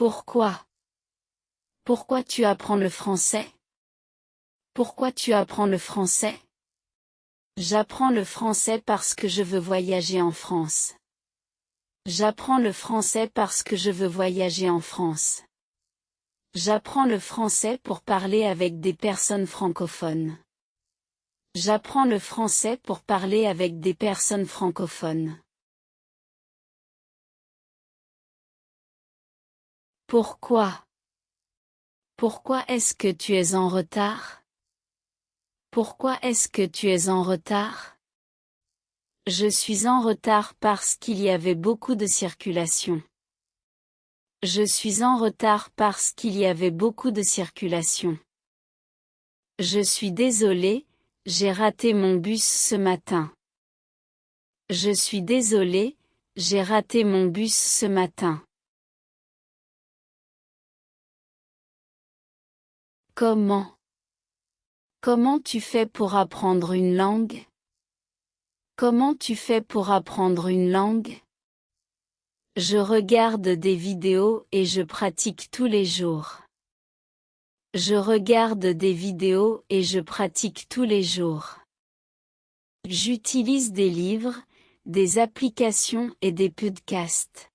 Pourquoi? Pourquoi tu apprends le français? Pourquoi tu apprends le français? J'apprends le français parce que je veux voyager en France. J'apprends le français parce que je veux voyager en France. J'apprends le français pour parler avec des personnes francophones. J'apprends le français pour parler avec des personnes francophones. Pourquoi? Pourquoi est-ce que tu es en retard? Pourquoi est-ce que tu es en retard? Je suis en retard parce qu'il y avait beaucoup de circulation. Je suis en retard parce qu'il y avait beaucoup de circulation. Je suis désolé, j'ai raté mon bus ce matin. Je suis désolé, j'ai raté mon bus ce matin. Comment? Comment tu fais pour apprendre une langue? Comment tu fais pour apprendre une langue? Je regarde des vidéos et je pratique tous les jours. Je regarde des vidéos et je pratique tous les jours. J'utilise des livres, des applications et des podcasts.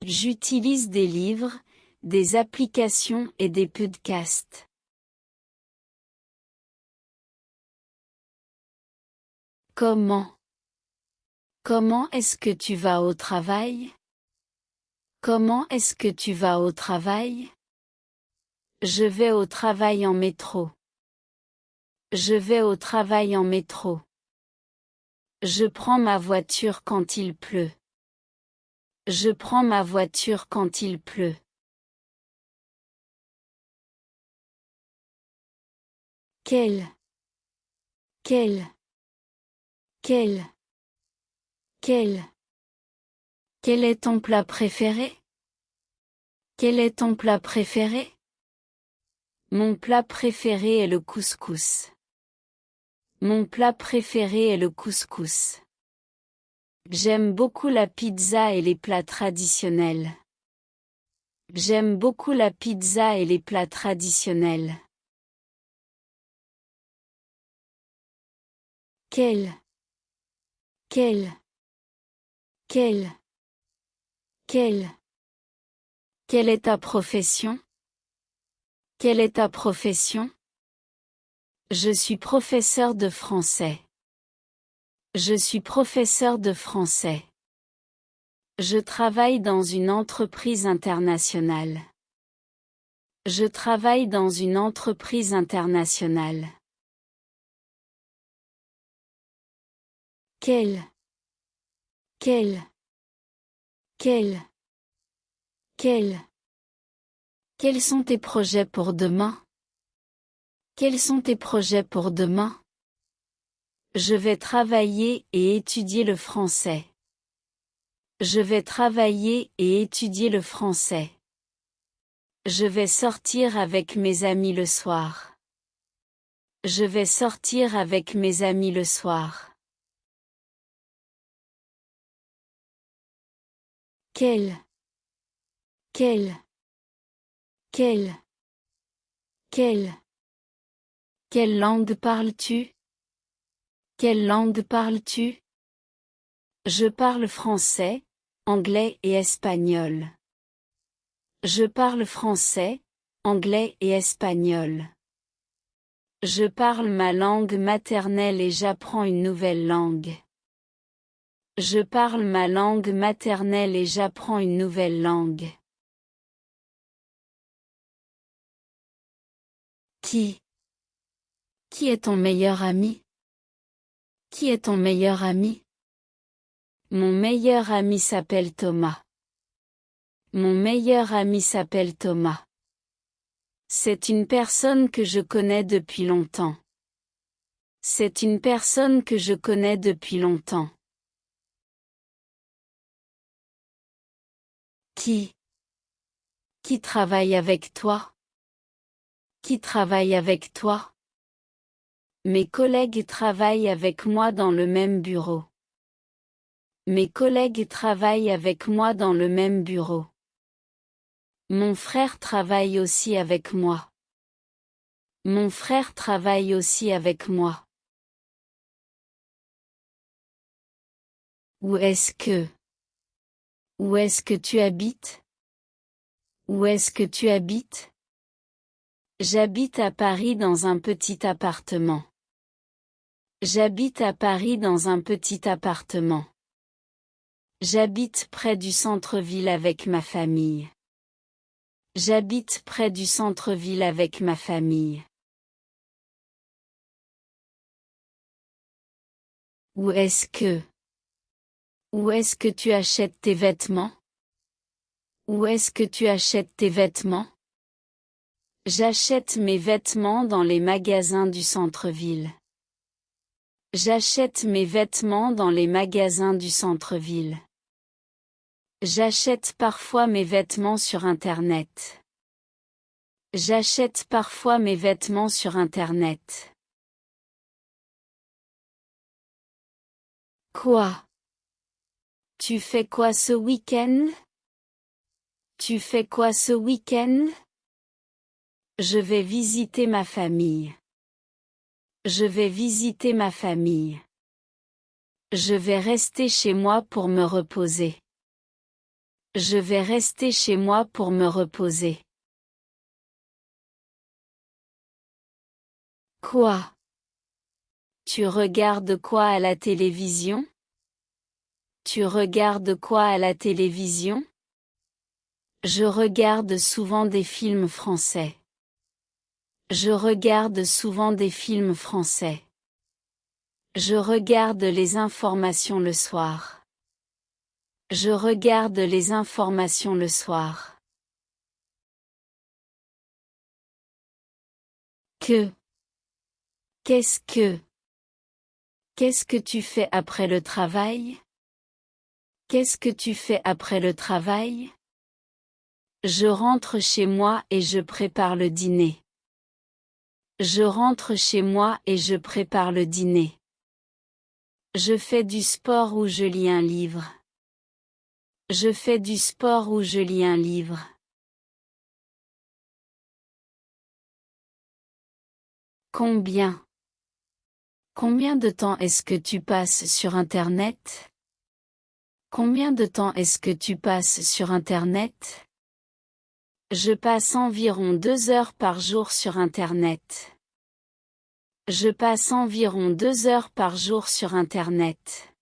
J'utilise des livres, des applications et des podcasts. Comment? Comment est-ce que tu vas au travail? Comment est-ce que tu vas au travail? Je vais au travail en métro. Je vais au travail en métro. Je prends ma voiture quand il pleut. Je prends ma voiture quand il pleut. Quel est ton plat préféré? Quel est ton plat préféré? Mon plat préféré est le couscous. Mon plat préféré est le couscous. J'aime beaucoup la pizza et les plats traditionnels. J'aime beaucoup la pizza et les plats traditionnels. Quelle est ta profession? Quelle est ta profession? Je suis professeur de français. Je suis professeur de français. Je travaille dans une entreprise internationale. Je travaille dans une entreprise internationale. Quelle Quels sont tes projets pour demain? Quels sont tes projets pour demain? Je vais travailler et étudier le français. Je vais travailler et étudier le français. Je vais sortir avec mes amis le soir. Je vais sortir avec mes amis le soir. Quelle langue parles-tu? Quelle langue parles-tu? Je parle français, anglais et espagnol. Je parle français, anglais et espagnol. Je parle ma langue maternelle et j'apprends une nouvelle langue. Je parle ma langue maternelle et j'apprends une nouvelle langue. Qui est ton meilleur ami? Qui est ton meilleur ami? Mon meilleur ami s'appelle Thomas. Mon meilleur ami s'appelle Thomas. C'est une personne que je connais depuis longtemps. C'est une personne que je connais depuis longtemps. Qui travaille avec toi? Qui travaille avec toi? Mes collègues travaillent avec moi dans le même bureau. Mes collègues travaillent avec moi dans le même bureau. Mon frère travaille aussi avec moi. Mon frère travaille aussi avec moi. Où est-ce que? Où est-ce que tu habites? Où est-ce que tu habites? J'habite à Paris dans un petit appartement. J'habite à Paris dans un petit appartement. J'habite près du centre-ville avec ma famille. J'habite près du centre-ville avec ma famille. Où est-ce que? Où est-ce que tu achètes tes vêtements? Où est-ce que tu achètes tes vêtements? J'achète mes vêtements dans les magasins du centre-ville. J'achète mes vêtements dans les magasins du centre-ville. J'achète parfois mes vêtements sur Internet. J'achète parfois mes vêtements sur Internet. Quoi? Tu fais quoi ce week-end? Tu fais quoi ce week-end? Je vais visiter ma famille. Je vais visiter ma famille. Je vais rester chez moi pour me reposer. Je vais rester chez moi pour me reposer. Quoi? Tu regardes quoi à la télévision? Tu regardes quoi à la télévision? Je regarde souvent des films français. Je regarde souvent des films français. Je regarde les informations le soir. Je regarde les informations le soir. Que? Qu'est-ce que? Qu'est-ce que tu fais après le travail? Qu'est-ce que tu fais après le travail? Je rentre chez moi et je prépare le dîner. Je rentre chez moi et je prépare le dîner. Je fais du sport ou je lis un livre. Je fais du sport ou je lis un livre. Combien? Combien de temps est-ce que tu passes sur Internet? Combien de temps est-ce que tu passes sur Internet? Je passe environ 2 heures par jour sur Internet. Je passe environ 2 heures par jour sur Internet.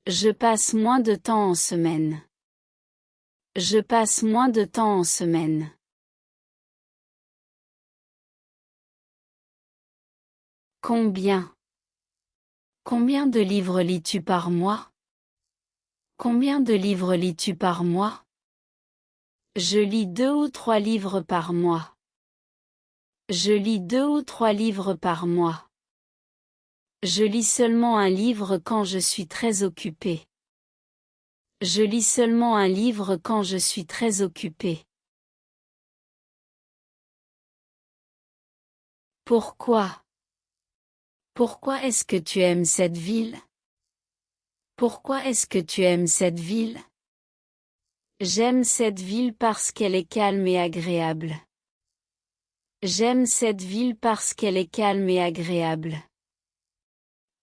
Je passe moins de temps en semaine. Je passe moins de temps en semaine. Combien? Combien de livres lis-tu par mois? Combien de livres lis-tu par mois? Je lis 2 ou 3 livres par mois. Je lis 2 ou 3 livres par mois. Je lis seulement un livre quand je suis très occupé. Je lis seulement un livre quand je suis très occupé. Pourquoi? Pourquoi est-ce que tu aimes cette ville? Pourquoi est-ce que tu aimes cette ville? J'aime cette ville parce qu'elle est calme et agréable. J'aime cette ville parce qu'elle est calme et agréable.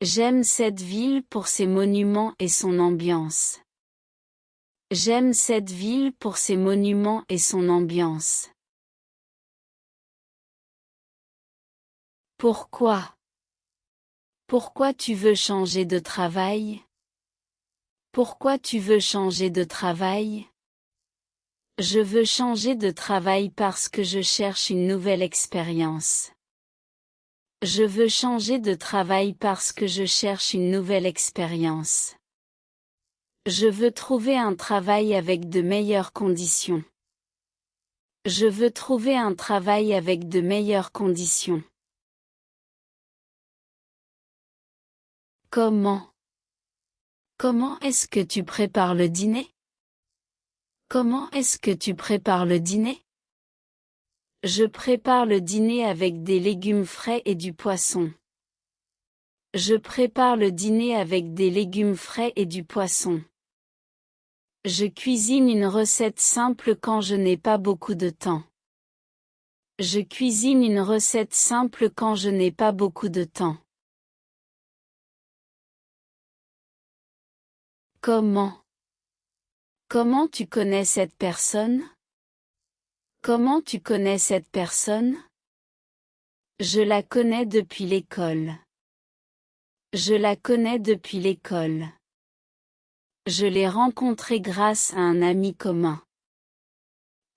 J'aime cette ville pour ses monuments et son ambiance. J'aime cette ville pour ses monuments et son ambiance. Pourquoi? Pourquoi tu veux changer de travail? Pourquoi tu veux changer de travail? Je veux changer de travail parce que je cherche une nouvelle expérience. Je veux changer de travail parce que je cherche une nouvelle expérience. Je veux trouver un travail avec de meilleures conditions. Je veux trouver un travail avec de meilleures conditions. Comment? Comment est-ce que tu prépares le dîner? Comment est-ce que tu prépares le dîner? Je prépare le dîner avec des légumes frais et du poisson. Je prépare le dîner avec des légumes frais et du poisson. Je cuisine une recette simple quand je n'ai pas beaucoup de temps. Je cuisine une recette simple quand je n'ai pas beaucoup de temps. Comment? Comment tu connais cette personne? Comment tu connais cette personne? Je la connais depuis l'école. Je la connais depuis l'école. Je l'ai rencontrée grâce à un ami commun.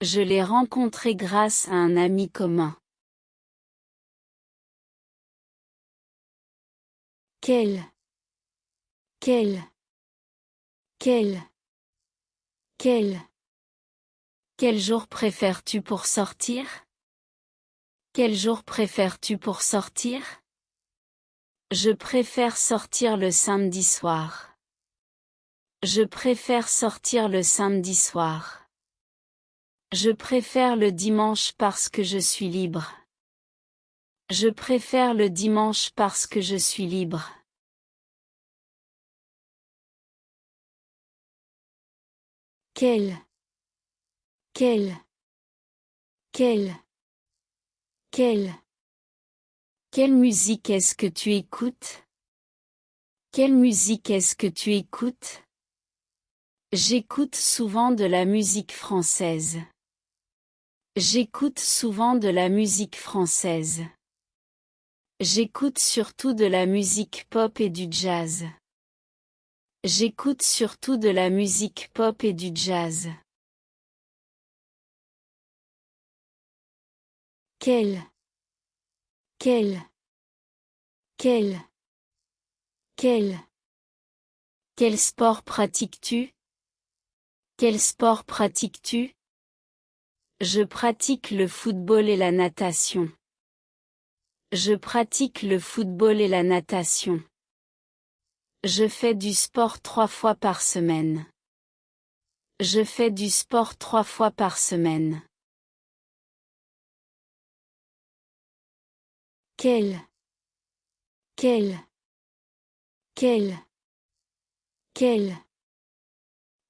Je l'ai rencontrée grâce à un ami commun. Quel jour préfères-tu pour sortir? Quel jour préfères-tu pour sortir? Je préfère sortir le samedi soir. Je préfère sortir le samedi soir. Je préfère le dimanche parce que je suis libre. Je préfère le dimanche parce que je suis libre. Quelle musique est-ce que tu écoutes? Quelle musique est-ce que tu écoutes? J'écoute souvent de la musique française. J'écoute souvent de la musique française. J'écoute surtout de la musique pop et du jazz. J'écoute surtout de la musique pop et du jazz. Quel sport pratiques-tu? Quel sport pratiques-tu? Je pratique le football et la natation. Je pratique le football et la natation. Je fais du sport 3 fois par semaine. Je fais du sport 3 fois par semaine. Quel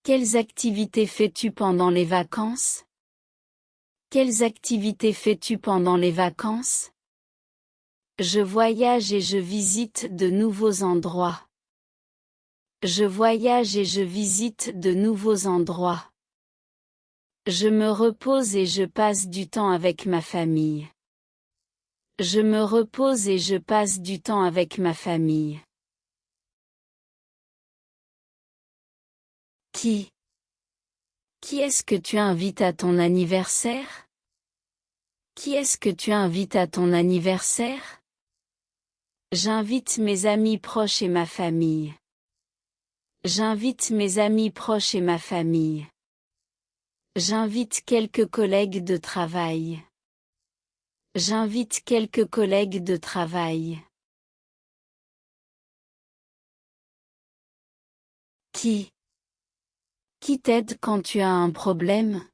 Quelles activités fais-tu pendant les vacances? Quelles activités fais-tu pendant les vacances? Je voyage et je visite de nouveaux endroits. Je voyage et je visite de nouveaux endroits. Je me repose et je passe du temps avec ma famille. Je me repose et je passe du temps avec ma famille. Qui est-ce que tu invites à ton anniversaire? Qui est-ce que tu invites à ton anniversaire? J'invite mes amis proches et ma famille. J'invite mes amis proches et ma famille. J'invite quelques collègues de travail. J'invite quelques collègues de travail. Qui t'aide quand tu as un problème?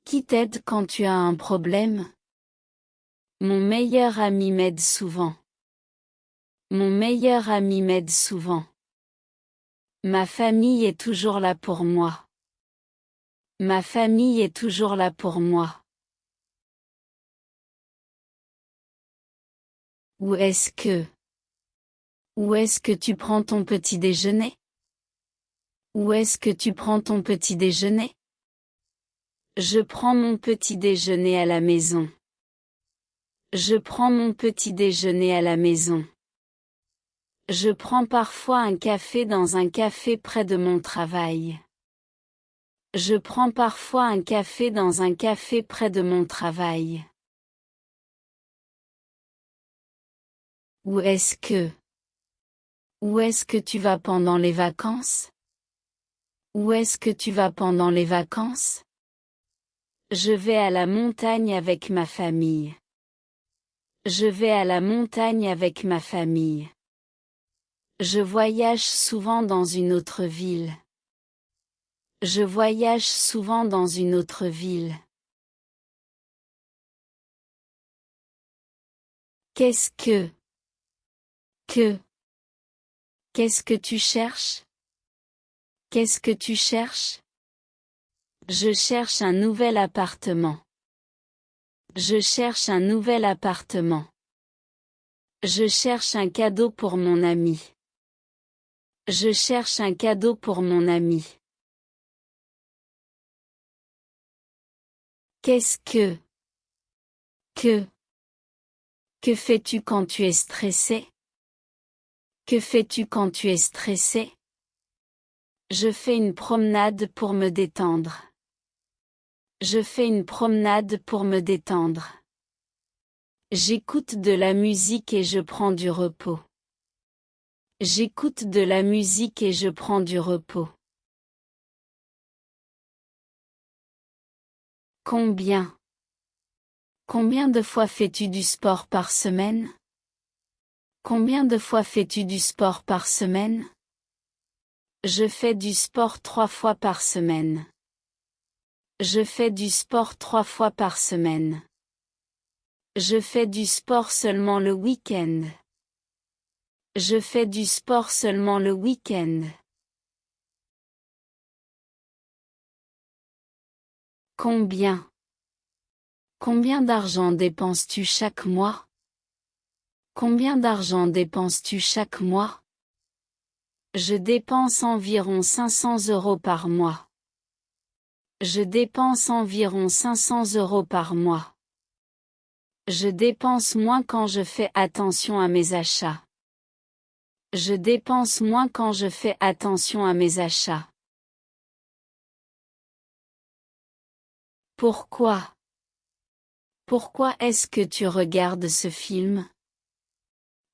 Qui t'aide quand tu as un problème? Mon meilleur ami m'aide souvent. Mon meilleur ami m'aide souvent. Ma famille est toujours là pour moi. Ma famille est toujours là pour moi. Où est-ce que tu prends ton petit déjeuner? Où est-ce que tu prends ton petit déjeuner? Je prends mon petit déjeuner à la maison. Je prends mon petit déjeuner à la maison. Je prends parfois un café dans un café près de mon travail. Je prends parfois un café dans un café près de mon travail. Où est-ce que tu vas pendant les vacances? Où est-ce que tu vas pendant les vacances? Je vais à la montagne avec ma famille. Je vais à la montagne avec ma famille. Je voyage souvent dans une autre ville. Je voyage souvent dans une autre ville. Qu'est-ce que tu cherches? Qu'est-ce que tu cherches? Je cherche un nouvel appartement. Je cherche un nouvel appartement. Je cherche un cadeau pour mon ami. Je cherche un cadeau pour mon ami. Qu'est-ce que... Que fais-tu quand tu es stressé? Que fais-tu quand tu es stressé? Je fais une promenade pour me détendre. Je fais une promenade pour me détendre. J'écoute de la musique et je prends du repos. J'écoute de la musique et je prends du repos. Combien? Combien de fois fais-tu du sport par semaine? Combien de fois fais-tu du sport par semaine? Je fais du sport 3 fois par semaine. Je fais du sport 3 fois par semaine. Je fais du sport seulement le week-end. Je fais du sport seulement le week-end. Combien? Combien d'argent dépenses-tu chaque mois? Combien d'argent dépenses-tu chaque mois? Je dépense environ 500 € par mois. Je dépense environ 500 € par mois. Je dépense moins quand je fais attention à mes achats. Je dépense moins quand je fais attention à mes achats. Pourquoi? Pourquoi est-ce que tu regardes ce film?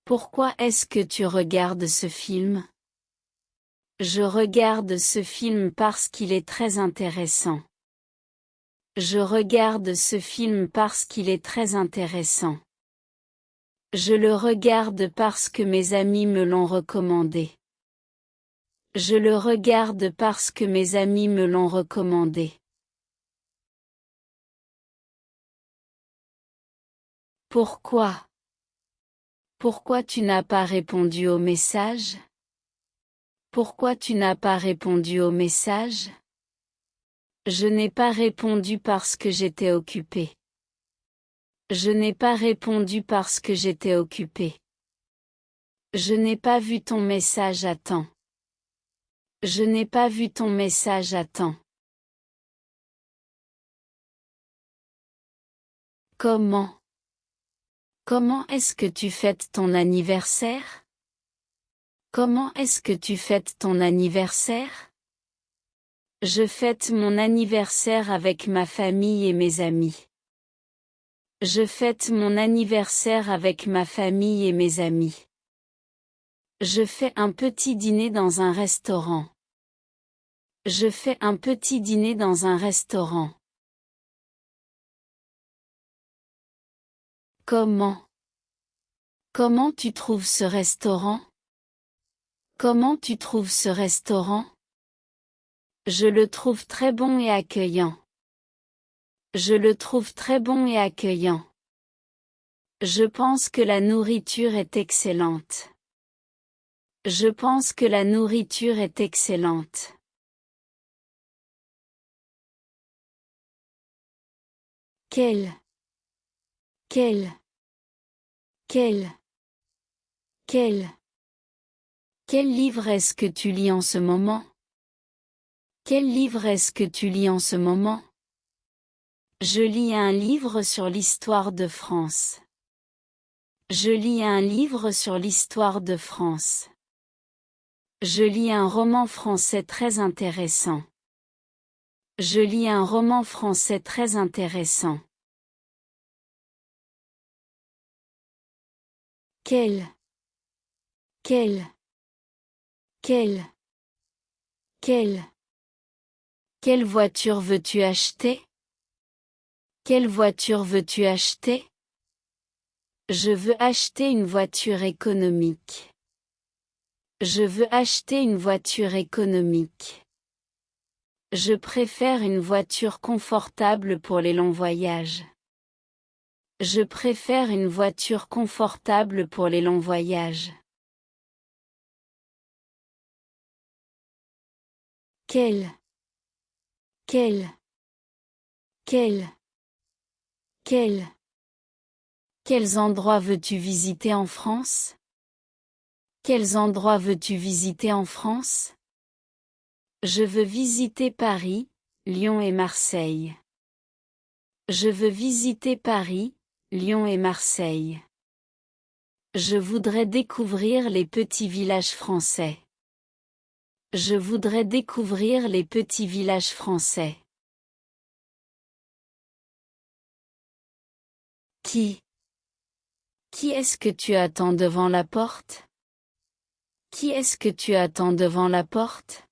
Pourquoi est-ce que tu regardes ce film? Je regarde ce film parce qu'il est très intéressant. Je regarde ce film parce qu'il est très intéressant. Je le regarde parce que mes amis me l'ont recommandé. Je le regarde parce que mes amis me l'ont recommandé. Pourquoi? Pourquoi tu n'as pas répondu au message? Pourquoi tu n'as pas répondu au message? Je n'ai pas répondu parce que j'étais occupé. Je n'ai pas répondu parce que j'étais occupé. Je n'ai pas vu ton message à temps. Je n'ai pas vu ton message à temps. Comment? Comment est-ce que tu fêtes ton anniversaire? Comment est-ce que tu fêtes ton anniversaire? Je fête mon anniversaire avec ma famille et mes amis. Je fête mon anniversaire avec ma famille et mes amis. Je fais un petit dîner dans un restaurant. Je fais un petit dîner dans un restaurant. Comment? Comment tu trouves ce restaurant? Comment tu trouves ce restaurant? Je le trouve très bon et accueillant. Je le trouve très bon et accueillant. Je pense que la nourriture est excellente. Je pense que la nourriture est excellente. Quel livre est-ce que tu lis en ce moment? Quel livre est-ce que tu lis en ce moment? Je lis un livre sur l'histoire de France. Je lis un livre sur l'histoire de France. Je lis un roman français très intéressant. Je lis un roman français très intéressant. Quelle voiture veux-tu acheter? Quelle voiture veux-tu acheter? Je veux acheter une voiture économique. Je veux acheter une voiture économique. Je préfère une voiture confortable pour les longs voyages. Je préfère une voiture confortable pour les longs voyages. Quel. Quel. Quel. Quel. Quels endroits veux-tu visiter en France? Quels endroits veux-tu visiter en France? Je veux visiter Paris, Lyon et Marseille. Je veux visiter Paris, Lyon et Marseille. Je voudrais découvrir les petits villages français. Je voudrais découvrir les petits villages français. Qui? Qui est-ce que tu attends devant la porte? Qui est-ce que tu attends devant la porte?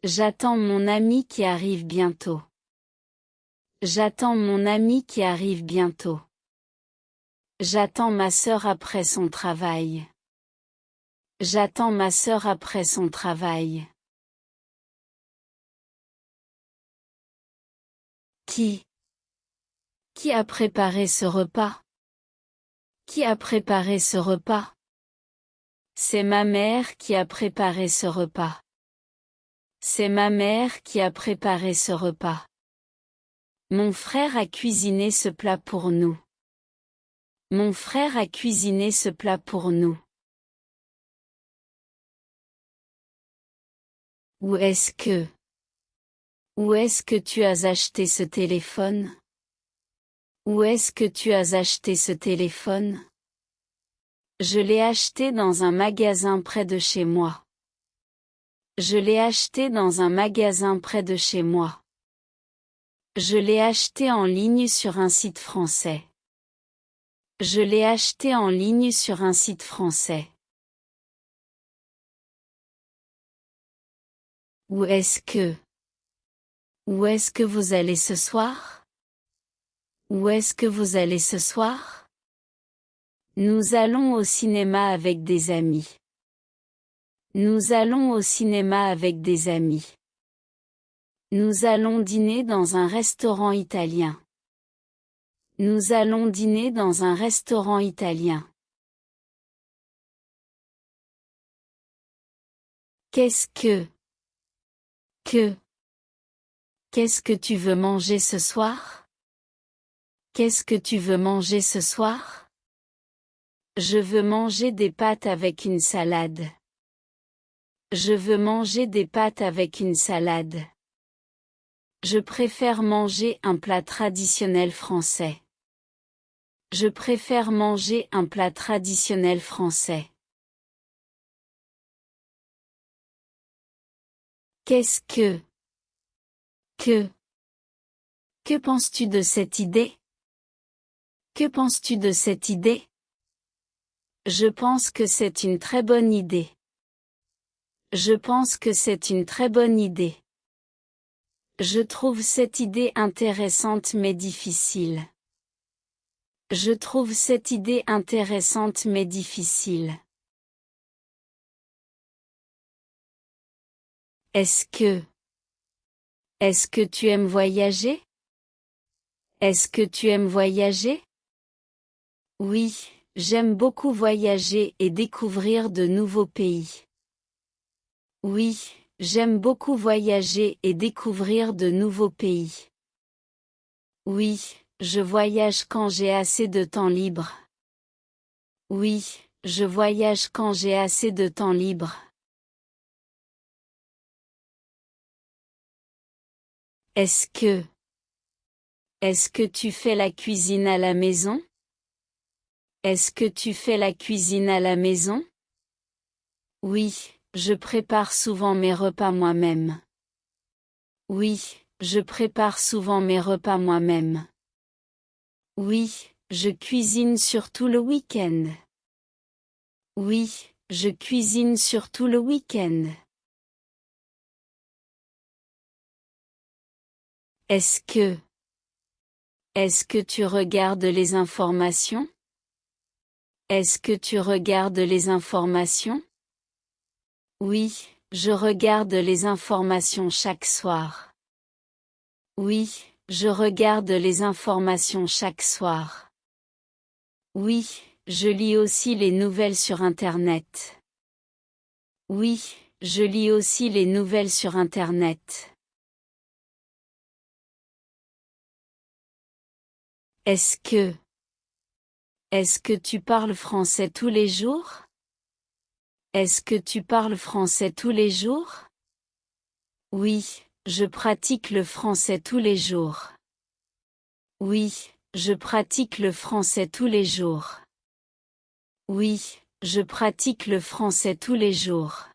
J'attends mon ami qui arrive bientôt. J'attends mon ami qui arrive bientôt. J'attends ma sœur après son travail. J'attends ma sœur après son travail. Qui? Qui a préparé ce repas? Qui a préparé ce repas? C'est ma mère qui a préparé ce repas. C'est ma mère qui a préparé ce repas. Mon frère a cuisiné ce plat pour nous. Mon frère a cuisiné ce plat pour nous. Où est-ce que tu as acheté ce téléphone? Où est-ce que tu as acheté ce téléphone? Je l'ai acheté dans un magasin près de chez moi. Je l'ai acheté dans un magasin près de chez moi. Je l'ai acheté en ligne sur un site français. Je l'ai acheté en ligne sur un site français. Où est-ce que vous allez ce soir? Où est-ce que vous allez ce soir? Nous allons au cinéma avec des amis. Nous allons au cinéma avec des amis. Nous allons dîner dans un restaurant italien. Nous allons dîner dans un restaurant italien. Qu'est-ce que tu veux manger ce soir? Qu'est-ce que tu veux manger ce soir? Je veux manger des pâtes avec une salade. Je veux manger des pâtes avec une salade. Je préfère manger un plat traditionnel français. Je préfère manger un plat traditionnel français. Qu'est-ce que penses-tu de cette idée? Que penses-tu de cette idée? Je pense que c'est une très bonne idée. Je pense que c'est une très bonne idée. Je trouve cette idée intéressante mais difficile. Je trouve cette idée intéressante mais difficile. Est-ce que tu aimes voyager? Est-ce que tu aimes voyager? Oui, j'aime beaucoup voyager et découvrir de nouveaux pays. Oui, j'aime beaucoup voyager et découvrir de nouveaux pays. Oui, je voyage quand j'ai assez de temps libre. Oui, je voyage quand j'ai assez de temps libre. Est-ce que tu fais la cuisine à la maison? Est-ce que tu fais la cuisine à la maison? Oui, je prépare souvent mes repas moi-même. Oui, je prépare souvent mes repas moi-même. Oui, je cuisine surtout le week-end. Oui, je cuisine surtout le week-end. Est-ce que tu regardes les informations? Est-ce que tu regardes les informations? Oui, je regarde les informations chaque soir. Oui, je regarde les informations chaque soir. Oui, je lis aussi les nouvelles sur Internet. Oui, Je lis aussi les nouvelles sur Internet. Est-ce que tu parles français tous les jours? Est-ce que tu parles français tous les jours? Oui, je pratique le français tous les jours. Oui, je pratique le français tous les jours. Oui, je pratique le français tous les jours.